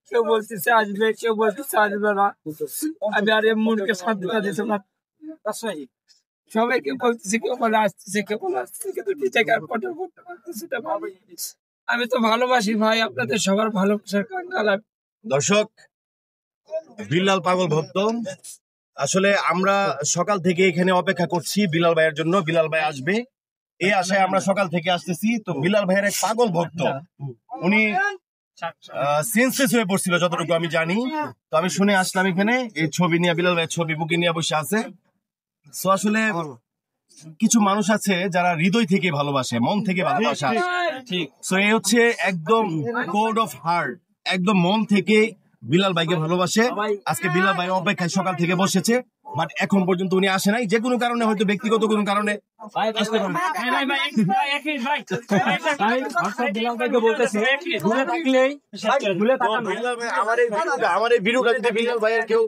কেউ বলতেছে আসবে, কেউ বলতেছে আসবে না। আমি আর মনকে শান্তিটা দিতে পারছি। সবাইকে বলতেছি কেউ বলে আসতেছে, কেউ বলে আসতেছে, কিন্তু নিজেকে আর কন্ট্রোল করতে পারতেছি না ভাই। আমি তো ভালোবাসি ভাই, আপনাদের সবার ভালোবাসার কাঙ্গাল। দর্শক, বিল্লাল পাগল ভক্ত। আসলে আমরা সকাল থেকে এখানে অপেক্ষা করছি বিলাল ভাইয়ের জন্য। বিলাল ভাই আসবে এই আশায় আমরা সকাল থেকে আসতেছি। তো বিলাল ভাইয়ের এক পাগল ভক্ত, উনি সেন্সলেস হয়ে পড়ছিল যতটুকু আমি জানি। তো আমি শুনে আসলাম এখানে, এই ছবি নিয়ে, বিলাল ভাইয়ের ছবি বুকে নিয়ে বসে আছে। তো আসলে কিছু মানুষ আছে যারা হৃদয় থেকে ভালোবাসে, মন থেকে ভালোবাসা। তো এই হচ্ছে একদম কোড অফ হার্ট, একদম মন থেকে বিলাল ভাইকে ভালোবাসে। আজকে বিলাল ভাই অপেক্ষায় সকাল থেকে বসেছে, বাট এখন পর্যন্ত উনি আসে নাই। যে কোনো কারণে, হয়তো ব্যক্তিগত কোনো কারণে আসতে পারে। আমার এই ভিডিওটা যদি বিলাল ভাইয়ের কেউ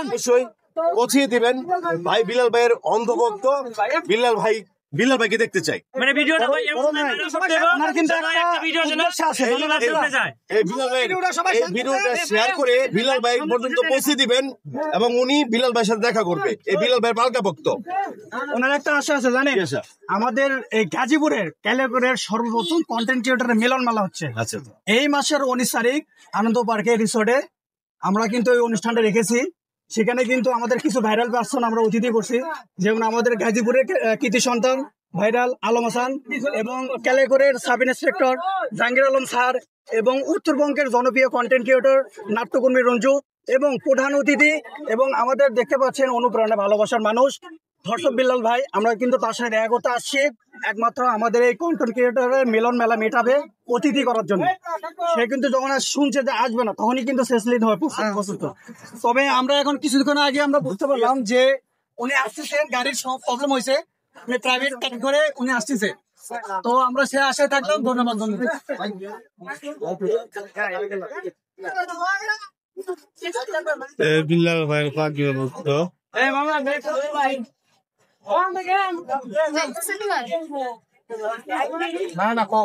অবশ্যই পৌঁছিয়ে দিবেন। ভাই বিলাল ভাইয়ের অন্ধভক্ত, বিলাল ভাইকে দেখতে চাই। মানে ভিডিওটা ভাই ভিডিওটা শেয়ার করে বিলাল ভাই পর্যন্ত পৌঁছে দিবেন, এবং উনি বিলাল ভাইয়ের সাথে দেখা করবে। এই বিলাল ভাইয়ের পালকা ভক্ত। ওনার একটা আশা আছে জানেন, আমাদের এই গাজীপুরের ক্যালেগরের সর্বপ্রথম কন্টেন্ট ক্রিয়েটরের মিলন মেলা হচ্ছে এই মাসের 19 তারিখ আনন্দ পার্কে রিসোর্টে। আমরা কিন্তু এই অনুষ্ঠানটা রেখেছি। সেখানে কিন্তু আমাদের কিছু ভাইরাল পার্সন আমরা অতিথি করছি, যেমন আমাদের গাজীপুরের কৃতি সন্তান ভাইরাল আলম হাসান, এবং ক্যালেগরের sub inspector Jahangir Alam sir, এবং উত্তরবঙ্গের জনপ্রিয় কন্টেন্ট ক্রিয়েটর নাট্যকর্মী রঞ্জু, এবং প্রধান অতিথি এবং আমাদের দেখতে পাচ্ছেন অনুপ্রেরণা ভালোবাসার মানুষ ধর্ষক বিল্লাল ভাই। আমরা কিন্তু তার সাথে দেখা করতে আসছি একমাত্র আমাদের এই কন্টেন্ট ক্রিয়েটরের মিলন মেলা মেটাবে অতিথি করার জন্য। সে কিন্তু যখন শুনছে যে আসবে না, তখনই কিন্তু শেষলিন হয় প্রস্তুত। তবে আমরা এখন কিছুক্ষণ আগে আমরা বুঝতে পারলাম যে উনি আসতেছেন, গাড়ির সব প্রবলেম হয়েছে, প্রাইভেট গাড়ি করে উনি আসতেছে। তো আমরা সে আশায় থাকলাম। ধন্যবাদ। বিল্লাল ভাইয়ের পাগল ভক্ত। না কো